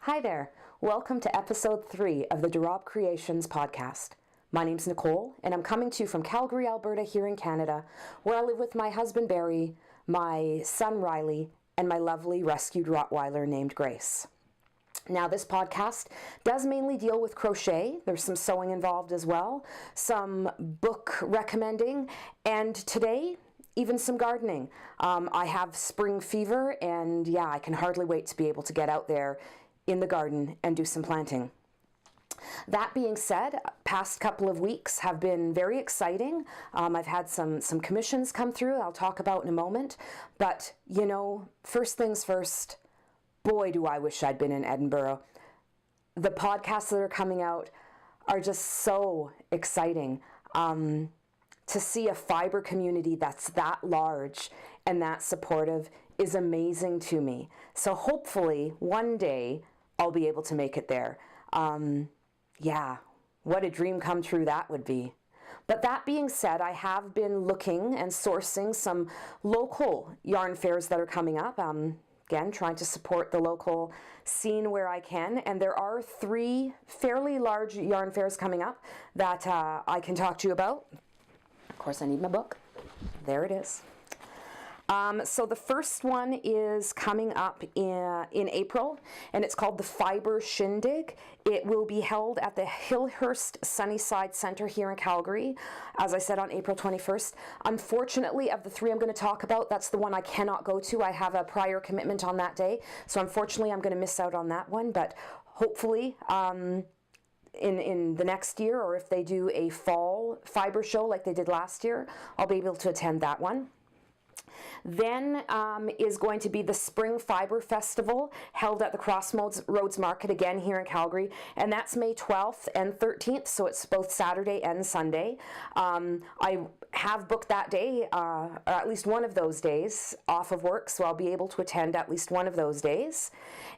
Hi there. Welcome to episode 3 of the Rabe Creations podcast. My name's Nicole, and I'm coming to you from Calgary, Alberta, here in Canada, where I live with my husband Barry, my son Riley, and my lovely rescued Rottweiler named Grace. Now, this podcast does mainly deal with crochet. There's some sewing involved as well, some book recommending, and today, even some gardening. I have spring fever, and yeah, I can hardly wait to be able to get out there in the garden and do some planting. That being said, past couple of weeks have been very exciting. I've had some commissions come through I'll talk about in a moment. But, you know, first things first, boy, do I wish I'd been in Edinburgh. The podcasts that are coming out are just so exciting. To see a fiber community that's that large and that supportive is amazing to me. So hopefully one day I'll be able to make it there. Yeah, what a dream come true that would be. But that being said, I have been looking and sourcing some local yarn fairs that are coming up. Again, trying to support the local scene where I can. And there are 3 fairly large yarn fairs coming up that I can talk to you about. Of course, I need my book. There it is. So the first one is coming up in April, and it's called the Fiber Shindig. It will be held at the Hillhurst Sunnyside Centre here in Calgary, as I said, on April 21st. Unfortunately, of the 3 I'm going to talk about, that's the one I cannot go to. I have a prior commitment on that day, so unfortunately I'm going to miss out on that one, but hopefully in the next year, or if they do a fall fiber show like they did last year, I'll be able to attend that one. Then is going to be the Spring Fiber Festival held at the Crossroads Market again here in Calgary, and that's May 12th and 13th, so it's both Saturday and Sunday. I have booked that day, or at least one of those days, off of work, so I'll be able to attend at least one of those days.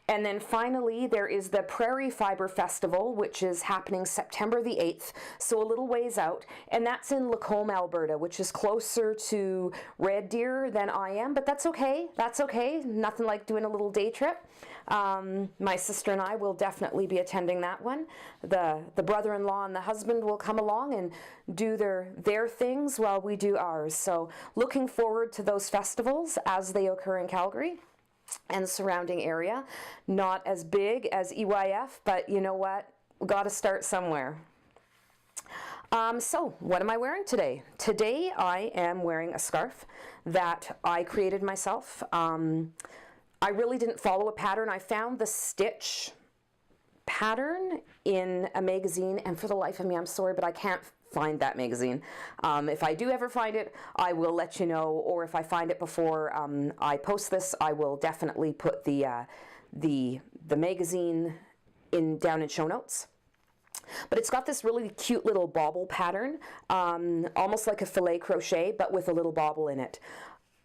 And then finally, there is the Prairie Fiber Festival, which is happening September the 8th, so a little ways out, and that's in Lacombe, Alberta, which is closer to Red Deer than I am, but that's okay. That's okay. Nothing like doing a little day trip. My sister and I will definitely be attending that one. The brother-in-law and the husband will come along and do their things while we do ours. So looking forward to those festivals as they occur in Calgary and the surrounding area. Not as big as EYF, but you know what? We got to start somewhere. So what am I wearing today? Today I am wearing a scarf that I created myself. I really didn't follow a pattern. I found the stitch pattern in a magazine, and for the life of me, I'm sorry, but I can't find that magazine. If I do ever find it, I will let you know, or if I find it before I post this, I will definitely put the magazine down in show notes. But it's got this really cute little bauble pattern, almost like a filet crochet, but with a little bauble in it.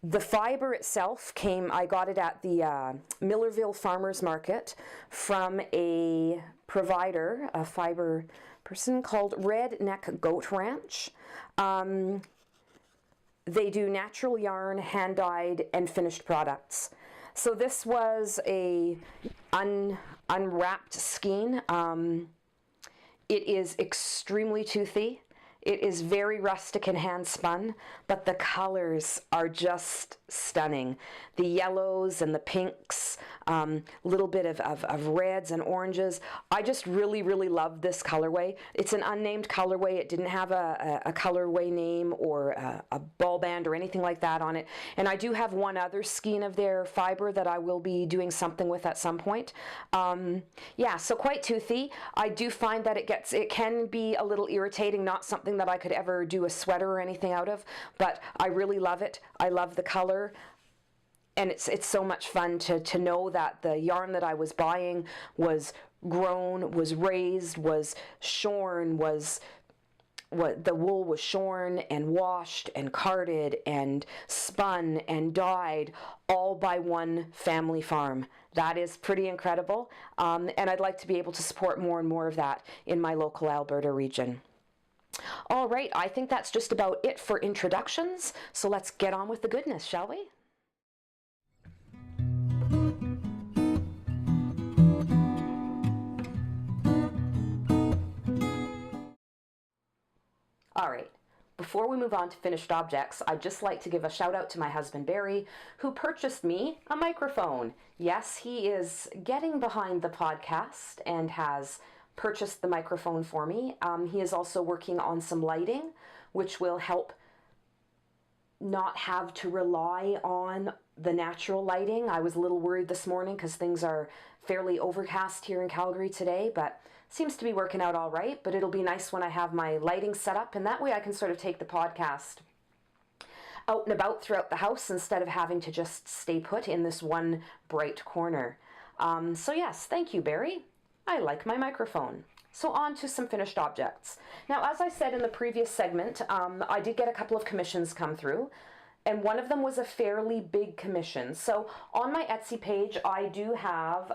The fiber itself I got it at the Millerville Farmers Market from a provider, a fiber person called Redneck Goat Ranch. They do natural yarn, hand-dyed, and finished products. So this was a unwrapped skein. It is extremely toothy. It is very rustic and hand spun, but the colors are just stunning. The yellows and the pinks, little bit of reds and oranges. I just really, really love this colorway. It's an unnamed colorway. It didn't have a colorway name or a ball band or anything like that on it. And I do have one other skein of their fiber that I will be doing something with at some point. Yeah, so quite toothy. I do find that it can be a little irritating, not something that I could ever do a sweater or anything out of, but I really love it. I love the color, and it's so much fun to know that the yarn that I was buying was grown, was raised, was shorn, the wool was shorn and washed and carded and spun and dyed all by one family farm. That is pretty incredible, and I'd like to be able to support more and more of that in my local Alberta region. All right, I think that's just about it for introductions, so let's get on with the goodness, shall we? All right. Before we move on to finished objects, I'd just like to give a shout out to my husband Barry, who purchased me a microphone. Yes, he is getting behind the podcast and has purchased the microphone for me. He is also working on some lighting, which will help not have to rely on the natural lighting. I was a little worried this morning because things are fairly overcast here in Calgary today, but seems to be working out all right. But it'll be nice when I have my lighting set up, and that way I can sort of take the podcast out and about throughout the house instead of having to just stay put in this one bright corner. So yes, thank you, Barry. I like my microphone. So on to some finished objects. Now, as I said in the previous segment, I did get a couple of commissions come through, and one of them was a fairly big commission. So on my Etsy page, I do have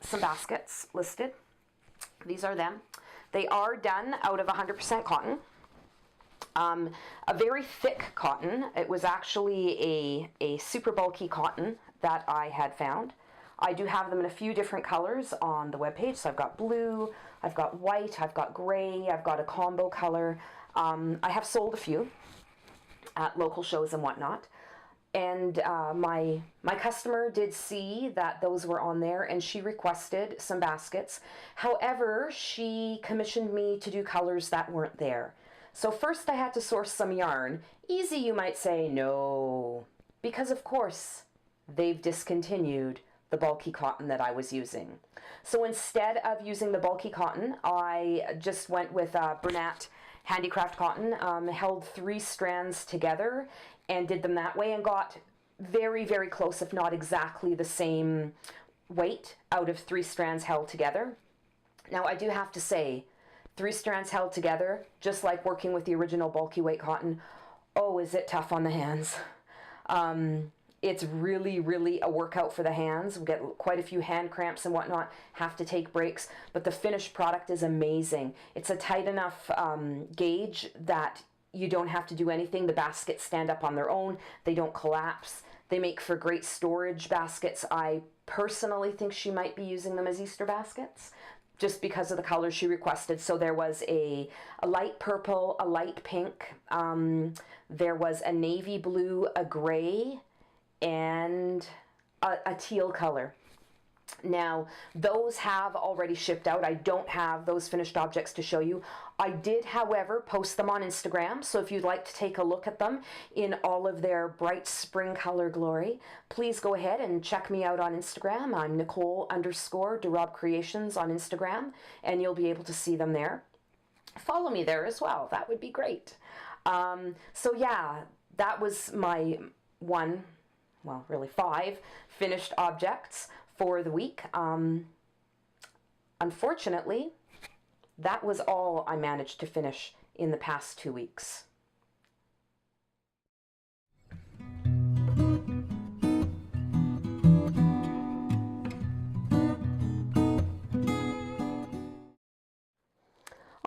some baskets listed. These are them. They are done out of 100% cotton. A very thick cotton. It was actually a super bulky cotton that I had found. I do have them in a few different colors on the webpage. So I've got blue, I've got white, I've got gray, I've got a combo color. I have sold a few at local shows and whatnot. And my customer did see that those were on there, and she requested some baskets. However, she commissioned me to do colors that weren't there. So first I had to source some yarn. Easy, you might say. No, because of course they've discontinued the bulky cotton that I was using. So instead of using the bulky cotton, I just went with Bernat Handicraft cotton, held 3 strands together and did them that way, and got very, very close, if not exactly the same weight out of 3 strands held together. Now I do have to say, 3 strands held together, just like working with the original bulky weight cotton, oh, is it tough on the hands. It's really, really a workout for the hands. We get quite a few hand cramps and whatnot, have to take breaks, but the finished product is amazing. It's a tight enough gauge that you don't have to do anything. The baskets stand up on their own. They don't collapse. They make for great storage baskets. I personally think she might be using them as Easter baskets, just because of the colors she requested. So there was a light purple, a light pink, there was a navy blue, a gray, and a teal color. Now, those have already shipped out. I don't have those finished objects to show you. I did, however, post them on Instagram, so if you'd like to take a look at them in all of their bright spring color glory, please go ahead and check me out on Instagram. I'm Nicole_Rabe Creations on Instagram, and you'll be able to see them there. Follow me there as well. That would be great. So yeah, that was my really 5 finished objects for the week. Unfortunately, that was all I managed to finish in the past 2 weeks.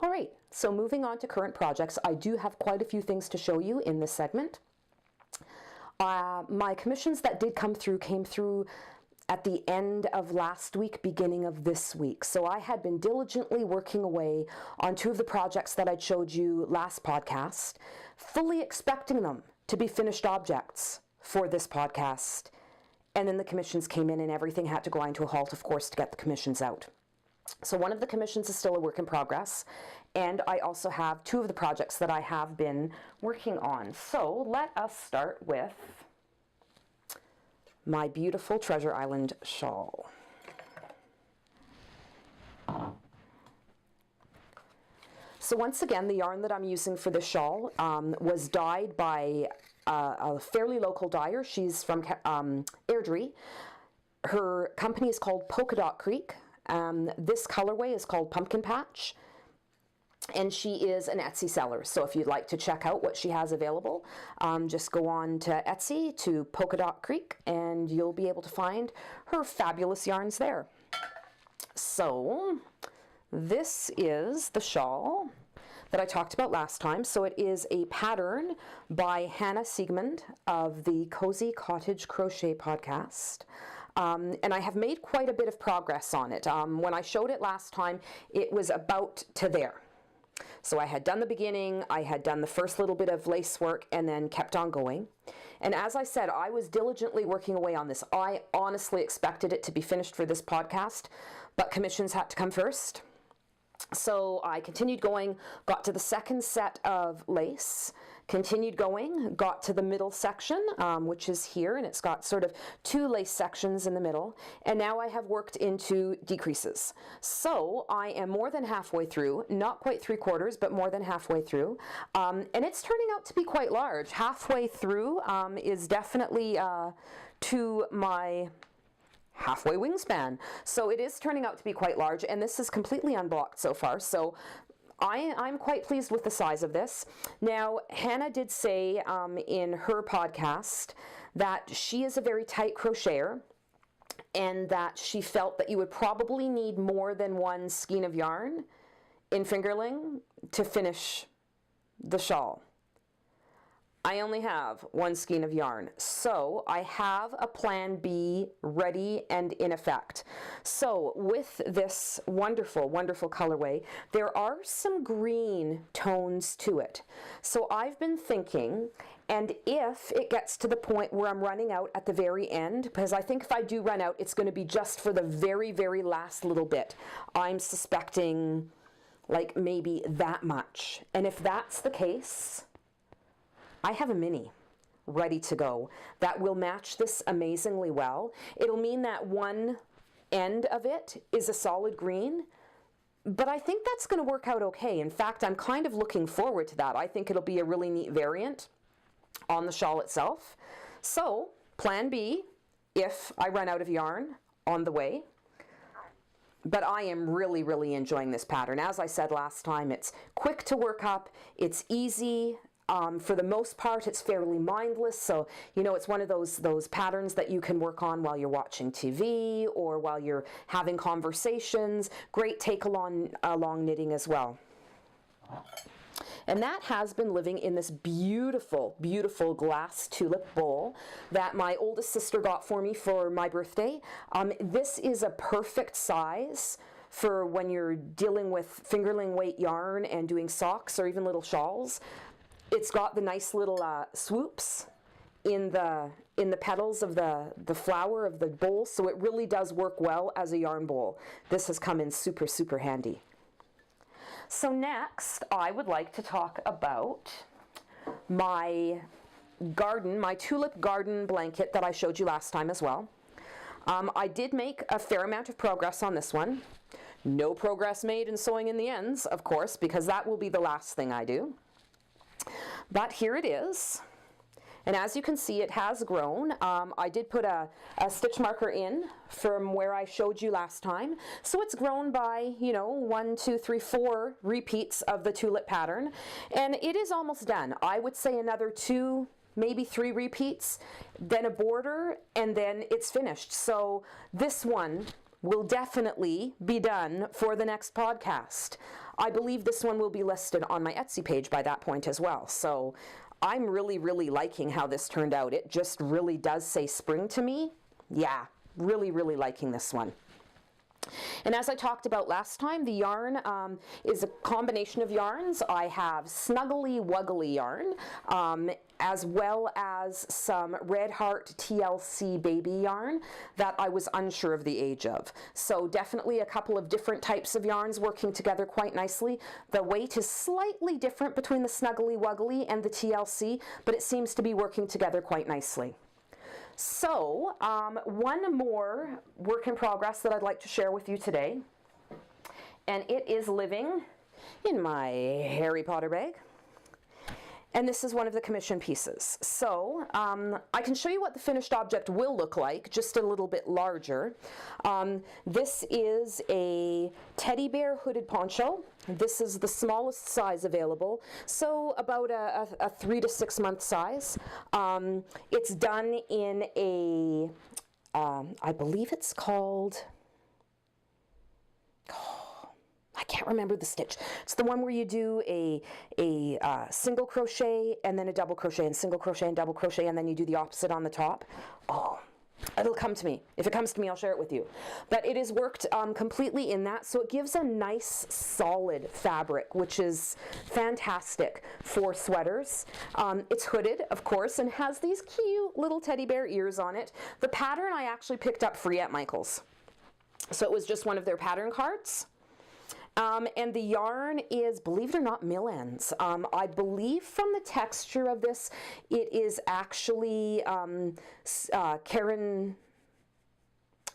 All right, so moving on to current projects, I do have quite a few things to show you in this segment. My commissions that did come through came through at the end of last week, beginning of this week. So I had been diligently working away on 2 of the projects that I showed you last podcast, fully expecting them to be finished objects for this podcast. And then the commissions came in and everything had to grind to a halt, of course, to get the commissions out. So one of the commissions is still a work in progress, and I also have 2 of the projects that I have been working on. So let us start with my beautiful Treasure Island shawl. So once again, the yarn that I'm using for this shawl was dyed by a fairly local dyer. She's from Airdrie. Her company is called Polka Dot Creek. This colorway is called Pumpkin Patch, and she is an Etsy seller. So if you'd like to check out what she has available, just go on to Etsy to Polka Dot Creek, and you'll be able to find her fabulous yarns there. So this is the shawl that I talked about last time. So it is a pattern by Hannah Siegmund of the Cozy Cottage Crochet podcast. And I have made quite a bit of progress on it. When I showed it last time, it was about to there. So I had done the beginning, I had done the first little bit of lace work, and then kept on going. And as I said, I was diligently working away on this. I honestly expected it to be finished for this podcast, but commissions had to come first. So I continued going, got to the second set of lace, continued going, got to the middle section, which is here, and it's got sort of 2 lace sections in the middle, and now I have worked into decreases. So I am more than halfway through, not quite 3/4, but more than halfway through, and it's turning out to be quite large. Halfway through is definitely to my halfway wingspan. So it is turning out to be quite large, and this is completely unblocked so far. So I'm quite pleased with the size of this. Now, Hannah did say in her podcast that she is a very tight crocheter, and that she felt that you would probably need more than 1 skein of yarn in fingerling to finish the shawl. I only have 1 skein of yarn, so I have a plan B ready and in effect. So with this wonderful, wonderful colorway, there are some green tones to it. So I've been thinking, and if it gets to the point where I'm running out at the very end, because I think if I do run out, it's going to be just for the very, very last little bit. I'm suspecting like maybe that much. And if that's the case, I have a mini ready to go that will match this amazingly well. It'll mean that one end of it is a solid green, but I think that's going to work out okay. In fact, I'm kind of looking forward to that. I think it'll be a really neat variant on the shawl itself. So, plan B, if I run out of yarn on the way. But I am really, really enjoying this pattern. As I said last time, it's quick to work up, it's easy. For the most part, it's fairly mindless, so you know it's one of those patterns that you can work on while you're watching TV or while you're having conversations. Great take-along knitting as well. And that has been living in this beautiful, beautiful glass tulip bowl that my oldest sister got for me for my birthday. This is a perfect size for when you're dealing with fingerling weight yarn and doing socks or even little shawls. It's got the nice little swoops in the petals of the flower of the bowl, so it really does work well as a yarn bowl. This has come in super, super handy. So next, I would like to talk about my garden, my tulip garden blanket that I showed you last time as well. I did make a fair amount of progress on this one. No progress made in sewing in the ends, of course, because that will be the last thing I do. But here it is, and as you can see, it has grown. I did put a stitch marker in from where I showed you last time, so it's grown by, you know, 1, 2, 3, 4 repeats of the tulip pattern, and it is almost done. I would say another 2, maybe 3 repeats, then a border, and then it's finished. So this one will definitely be done for the next podcast. I believe this one will be listed on my Etsy page by that point as well. So I'm really, really liking how this turned out. It just really does say spring to me. Yeah, really, really liking this one. And as I talked about last time, the yarn is a combination of yarns. I have Snuggly Wuggly yarn, as well as some Red Heart TLC baby yarn that I was unsure of the age of. So definitely a couple of different types of yarns working together quite nicely. The weight is slightly different between the Snuggly Wuggly and the TLC, but it seems to be working together quite nicely. So, one more work in progress that I'd like to share with you today, and it is living in my Harry Potter bag, and this is one of the commission pieces. So, I can show you what the finished object will look like, just a little bit larger. This is a teddy bear hooded poncho. This is the smallest size available, so about a 3 to 6 month size. It's done in a, I believe it's called, I can't remember the stitch. It's the one where you do a single crochet and then a double crochet and single crochet and double crochet, and then you do the opposite on the top. Oh, It'll come to me. If it comes to me, I'll share it with you. But it is worked completely in that, so it gives a nice solid fabric, which is fantastic for sweaters. It's hooded, of course, and has these cute little teddy bear ears on it. The pattern I actually picked up free at Michael's. So it was just one of their pattern cards. And the yarn is, believe it or not, mill ends. I believe from the texture of this, it is actually Karen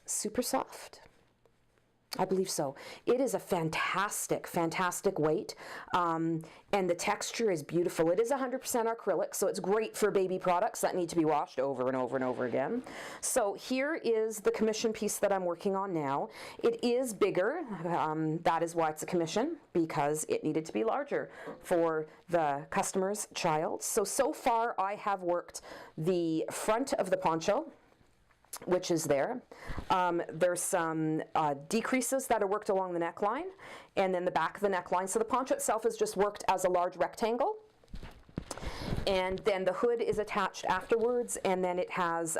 Super Soft. I believe so. It is a fantastic, fantastic weight, and the texture is beautiful. It is 100% acrylic, so it's great for baby products that need to be washed over and over and over again. So here is the commission piece that I'm working on now. It is bigger. That is why it's a commission, because it needed to be larger for the customer's child. So far I have worked the front of the poncho, which is there. There's some decreases that are worked along the neckline, and then the back of the neckline. So the poncho itself is just worked as a large rectangle, and then the hood is attached afterwards, and then it has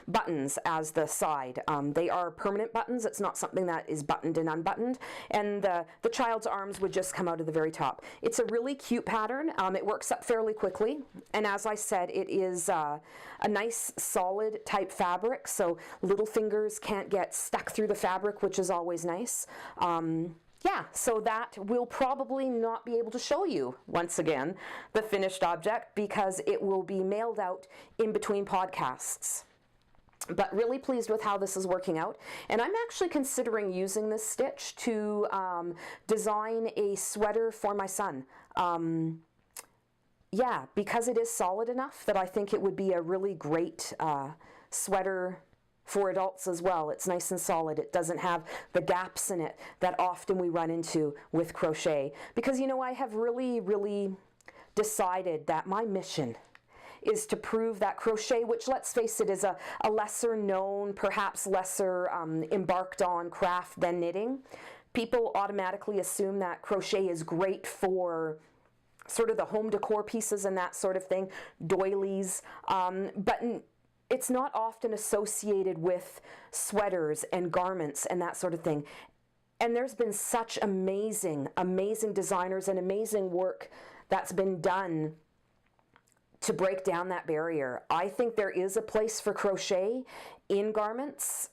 buttons as the side. They are permanent buttons. It's not something that is buttoned and unbuttoned, and the child's arms would just come out of the very top. It's a really cute pattern. It works up fairly quickly, and as I said, it is a nice solid type fabric, so little fingers can't get stuck through the fabric, which is always nice. Yeah, so that will probably not be able to show you, once again, the finished object, because it will be mailed out in between podcasts. But really pleased with how this is working out. And I'm actually considering using this stitch to design a sweater for my son. Yeah, because it is solid enough that I think it would be a really great sweater for adults as well. It's nice and solid. It doesn't have the gaps in it that often we run into with crochet. Because, you know, I have really decided that my mission is to prove that crochet, which, let's face it, is a lesser known, perhaps lesser embarked on craft than knitting. People automatically assume that crochet is great for sort of the home decor pieces and that sort of thing, doilies, but it's not often associated with sweaters and garments and that sort of thing. And there's been such amazing designers and amazing work that's been done to break down that barrier. I think there is a place for crochet in garments.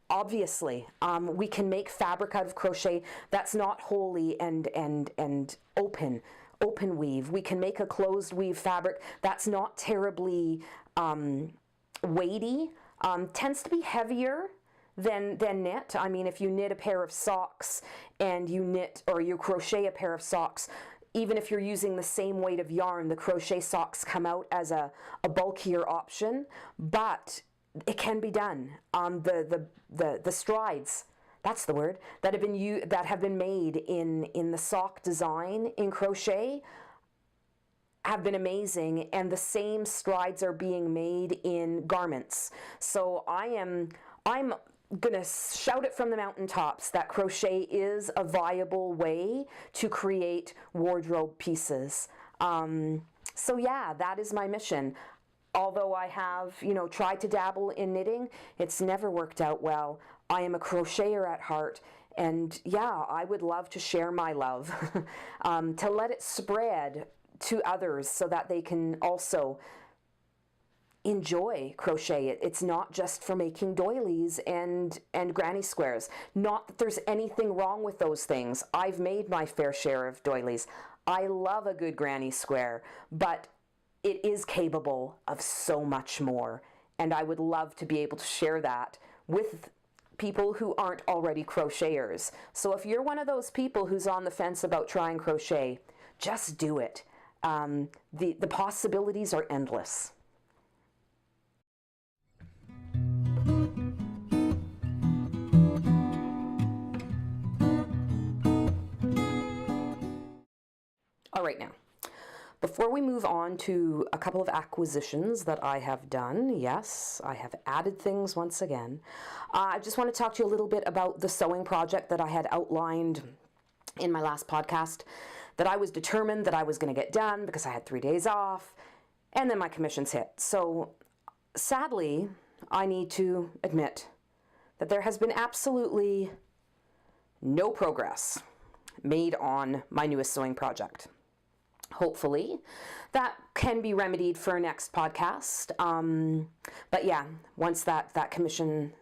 Obviously, we can make fabric out of crochet that's not wholly and open weave. We can make a closed weave fabric that's not terribly weighty, tends to be heavier than knit. I mean, if you knit a pair of socks and you knit or you crochet a pair of socks, even if you're using the same weight of yarn, the crochet socks come out as a bulkier option, but it can be done. The strides, that's the word, that have been made in the sock design in crochet have been amazing, and the same strides are being made in garments. So I'm gonna shout it from the mountaintops that crochet is a viable way to create wardrobe pieces. So yeah, that is my mission. Although I have, you know, tried to dabble in knitting, it's never worked out well. I am a crocheter at heart, and yeah, I would love to share my love, to let it spread to others so that they can also enjoy crochet. It's not just for making doilies and granny squares. Not that there's anything wrong with those things. I've made my fair share of doilies. I love a good granny square, but it is capable of so much more, and I would love to be able to share that with people who aren't already crocheters. So if you're one of those people who's on the fence about trying crochet, just do it. The possibilities are endless. All right, now, before we move on to a couple of acquisitions that I have done, yes, I have added things once again, I just want to talk to you a little bit about the sewing project that I had outlined in my last podcast, that I was determined that I was going to get done because I had 3 days off, and then my commissions hit. So sadly, I need to admit that there has been absolutely no progress made on my newest sewing project. Hopefully that can be remedied for our next podcast. But yeah, once that commission,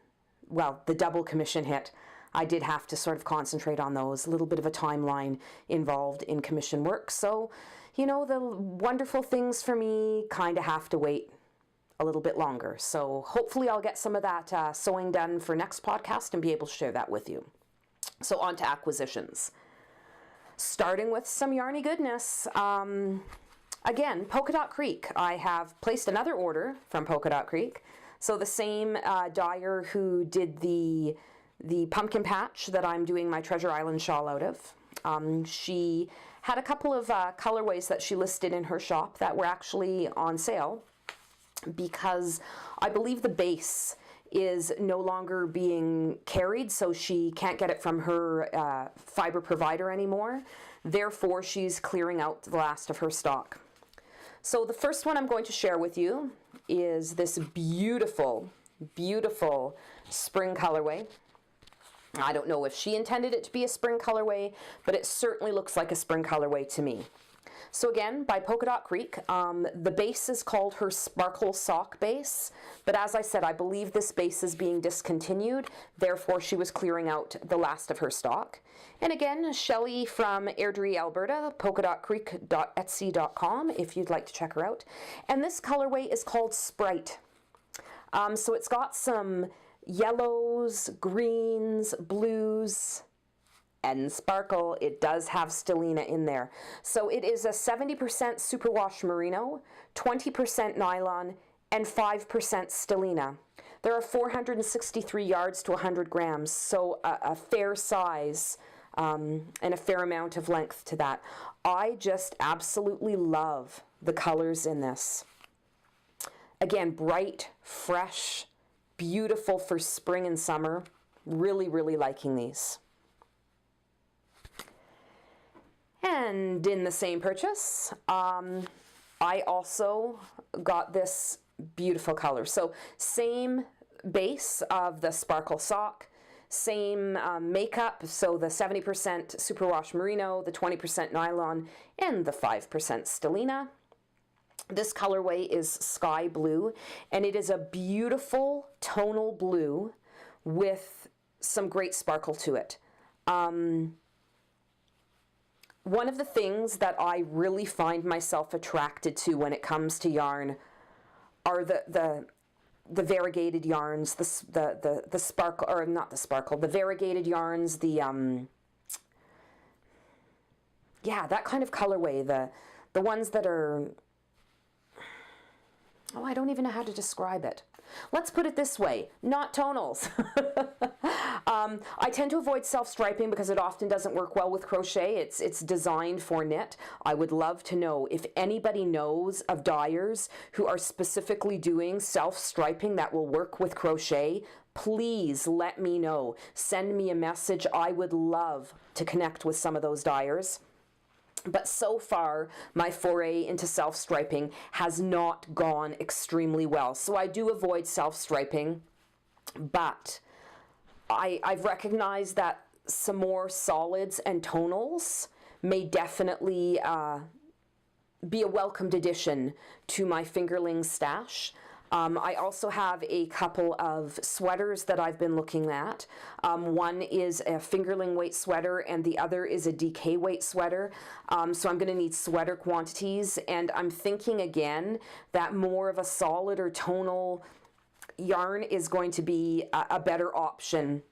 well, the double commission hit, I did have to sort of concentrate on those. A little bit of a timeline involved in commission work. So, you know, the wonderful things for me kind of have to wait a little bit longer. So hopefully I'll get some of that sewing done for next podcast and be able to share that with you. So on to acquisitions. Starting with some yarny goodness. Again, Polka Dot Creek. I have placed another order from Polka Dot Creek. So the same dyer who did the pumpkin patch that I'm doing my Treasure Island shawl out of. She had a couple of colorways that she listed in her shop that were actually on sale because I believe the base is no longer being carried, so she can't get it from her fiber provider anymore. Therefore, she's clearing out the last of her stock. So the first one I'm going to share with you is this beautiful, beautiful spring colorway. I don't know if she intended it to be a spring colorway, but it certainly looks like a spring colorway to me. So again, by Polka Dot Creek, the base is called her Sparkle Sock Base, but as I said, I believe this base is being discontinued, therefore she was clearing out the last of her stock. And again, Shelley from Airdrie, Alberta, polkadotcreek.etsy.com if you'd like to check her out. And this colorway is called Sprite. So it's got some yellows, greens, blues, and sparkle. It does have stellina in there. So it is a 70% superwash merino, 20% nylon, and 5% stellina. There are 463 yards to 100 grams, so a fair size and a fair amount of length to that. I just absolutely love the colors in this. Again, bright, fresh, beautiful for spring and summer. Really, really liking these. And in the same purchase, I also got this beautiful color. So same base of the sparkle sock, same makeup, so the 70% superwash merino, the 20% nylon, and the 5% stellina. This colorway is sky blue, and it is a beautiful tonal blue with some great sparkle to it. One of the things that I really find myself attracted to when it comes to yarn are the variegated yarns, the sparkle, or not the sparkle, the variegated yarns, yeah, that kind of colorway, the ones that are, oh, I don't even know how to describe it. Let's put it this way, not tonals. I tend to avoid self-striping because it often doesn't work well with crochet. It's designed for knit. I would love to know if anybody knows of dyers who are specifically doing self-striping that will work with crochet. Please let me know. Send me a message. I would love to connect with some of those dyers. But so far, my foray into self-striping has not gone extremely well. So I do avoid self-striping, but I've recognized that some more solids and tonals may definitely be a welcomed addition to my fingerling stash. I also have a couple of sweaters that I've been looking at. One is a fingerling weight sweater and the other is a DK weight sweater. So I'm going to need sweater quantities, and I'm thinking again that more of a solid or tonal yarn is going to be a better option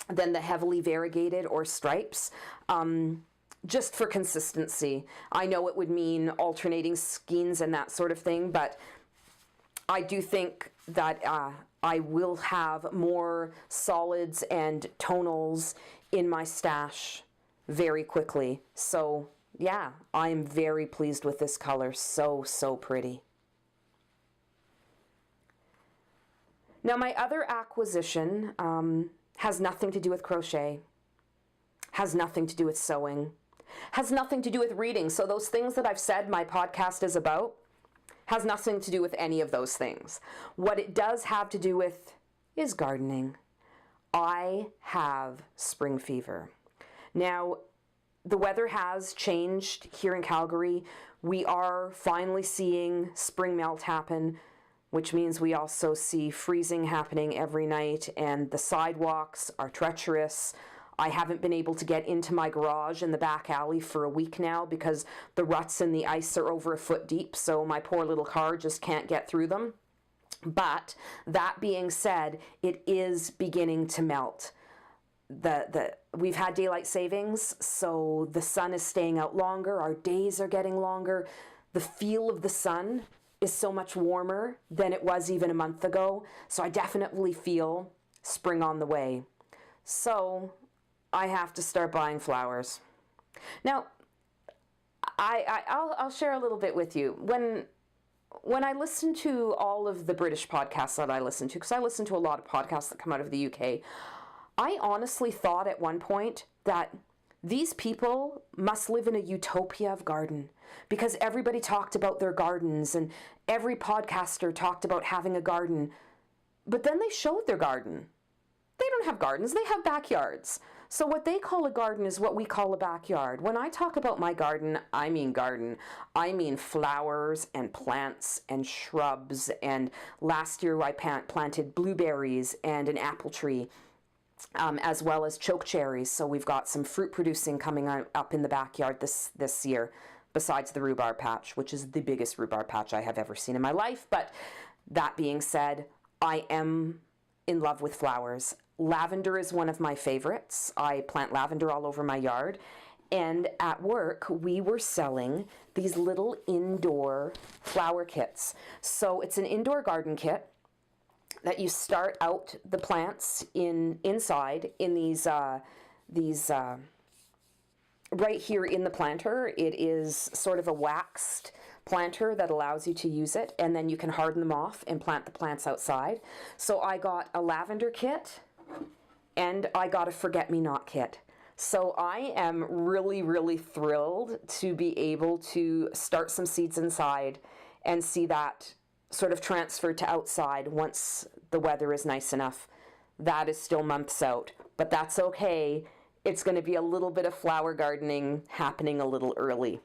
than the heavily variegated or stripes. Just for consistency. I know it would mean alternating skeins and that sort of thing, but I do think that I will have more solids and tonals in my stash very quickly. So yeah, I'm very pleased with this color. So, so pretty. Now my other acquisition has nothing to do with crochet, has nothing to do with sewing, has nothing to do with reading. So those things that I've said my podcast is about Has nothing to do with any of those things. What it does have to do with is gardening. I have spring fever. Now, the weather has changed here in Calgary. We are finally seeing spring melt happen, which means we also see freezing happening every night, and the sidewalks are treacherous. I haven't been able to get into my garage in the back alley for a week now because the ruts in the ice are over a foot deep, so my poor little car just can't get through them. But that being said, it is beginning to melt. We've had daylight savings, so the sun is staying out longer, our days are getting longer. The feel of the sun is so much warmer than it was even a month ago, so I definitely feel spring on the way. So I have to start buying flowers. Now, I'll share a little bit with you. When I listen to all of the British podcasts that I listen to, because I listen to a lot of podcasts that come out of the UK, I honestly thought at one point that these people must live in a utopia of garden, because everybody talked about their gardens and every podcaster talked about having a garden. But then they showed their garden. They don't have gardens, they have backyards. So what they call a garden is what we call a backyard. When I talk about my garden, I mean garden. I mean flowers and plants and shrubs. And last year I planted blueberries and an apple tree, as well as choke cherries. So we've got some fruit producing coming up in the backyard this year, besides the rhubarb patch, which is the biggest rhubarb patch I have ever seen in my life. But that being said, I am in love with flowers. Lavender is one of my favorites. I plant lavender all over my yard. And at work, we were selling these little indoor flower kits. So it's an indoor garden kit that you start out the plants inside in these right here in the planter. It is sort of a waxed planter that allows you to use it, and then you can harden them off and plant the plants outside. So I got a lavender kit and I got a forget-me-not kit. So I am really, really thrilled to be able to start some seeds inside and see that sort of transfer to outside once the weather is nice enough. That is still months out, but that's okay. It's going to be a little bit of flower gardening happening a little early.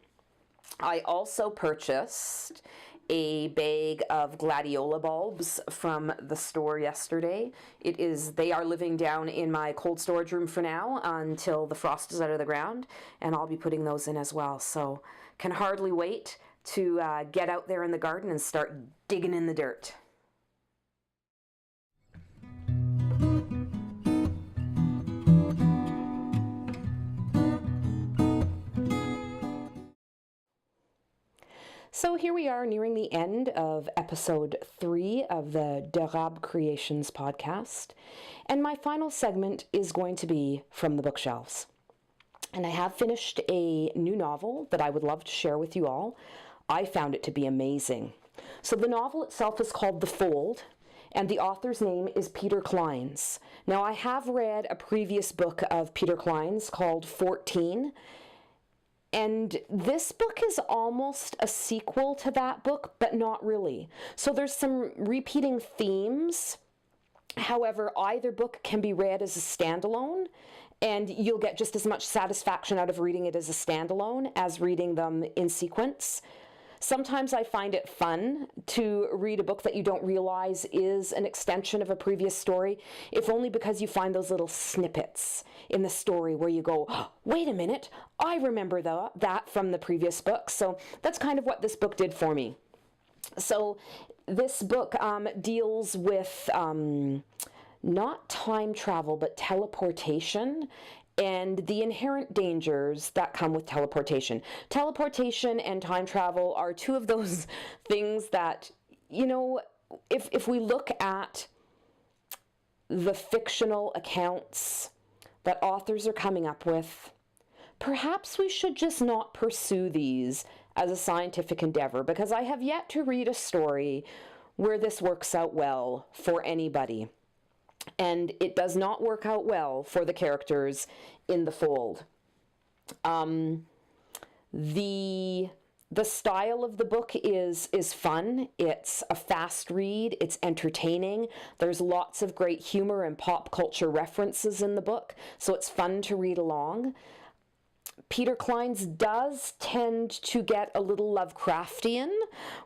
I also purchased a bag of gladiola bulbs from the store yesterday. They are living down in my cold storage room for now until the frost is out of the ground, and I'll be putting those in as well. So can hardly wait to get out there in the garden and start digging in the dirt. So here we are nearing the end of episode 3 of the Rabe Creations podcast. And my final segment is going to be From the Bookshelves. And I have finished a new novel that I would love to share with you all. I found it to be amazing. So the novel itself is called The Fold, and the author's name is Peter Clines. Now I have read a previous book of Peter Clines called 14, and this book is almost a sequel to that book, but not really. So there's some repeating themes. However, either book can be read as a standalone, and you'll get just as much satisfaction out of reading it as a standalone as reading them in sequence. Sometimes I find it fun to read a book that you don't realize is an extension of a previous story, if only because you find those little snippets in the story where you go, oh, wait a minute, I remember that from the previous book. So that's kind of what this book did for me. So this book deals with not time travel, but teleportation, and the inherent dangers that come with teleportation. Teleportation and time travel are two of those things that, you know, if we look at the fictional accounts that authors are coming up with, perhaps we should just not pursue these as a scientific endeavor, because I have yet to read a story where this works out well for anybody. And it does not work out well for the characters in The Fold. The The style of the book is fun. It's a fast read. It's entertaining. There's lots of great humor and pop culture references in the book, so it's fun to read along. Peter Clines does tend to get a little Lovecraftian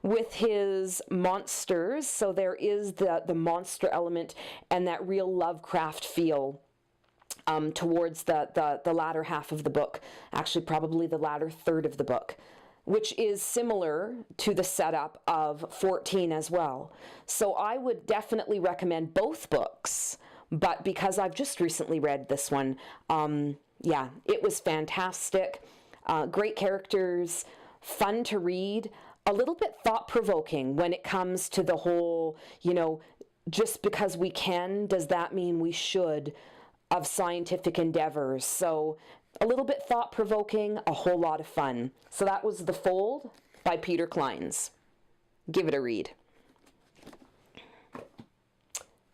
with his monsters, so there is the monster element and that real Lovecraft feel towards the latter half of the book, actually probably the latter third of the book, which is similar to the setup of 14 as well. So I would definitely recommend both books, but because I've just recently read this one, yeah, it was fantastic. Great characters, fun to read, a little bit thought-provoking when it comes to the whole, just because we can, does that mean we should, of scientific endeavors. So a little bit thought-provoking, a whole lot of fun. So that was The Fold by Peter Clines. Give it a read.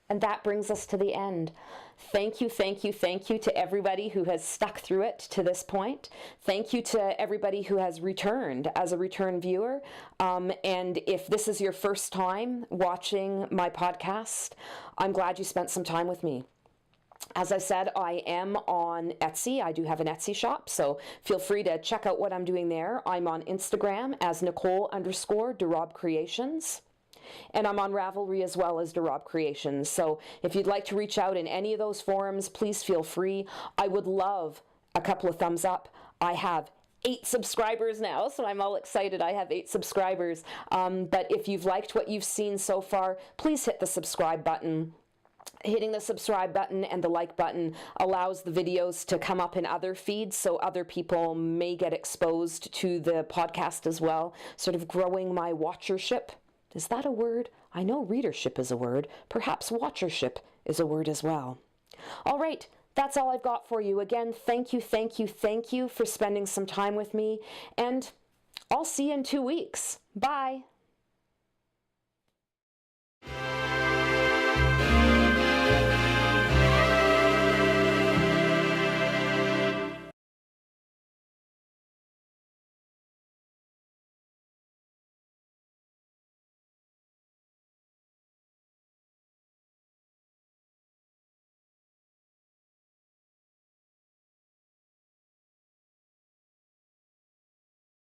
And that brings us to the end. Thank you to everybody who has stuck through it to this point. Thank you to everybody who has returned as a return viewer. And if this is your first time watching my podcast, I'm glad you spent some time with me. As I said, I am on Etsy. I do have an Etsy shop, so feel free to check out what I'm doing there. I'm on Instagram as Nicole_Rabe Creations. And I'm on Ravelry as well as Rabe Creations. So if you'd like to reach out in any of those forums, please feel free. I would love a couple of thumbs up. I have 8 subscribers now, so I'm all excited. I have 8 subscribers. But if you've liked what you've seen so far, please hit the subscribe button. Hitting the subscribe button and the like button allows the videos to come up in other feeds, so other people may get exposed to the podcast as well, sort of growing my watchership. Is that a word? I know readership is a word. Perhaps watchership is a word as well. All right, that's all I've got for you. Again, thank you for spending some time with me, and I'll see you in 2 weeks. Bye.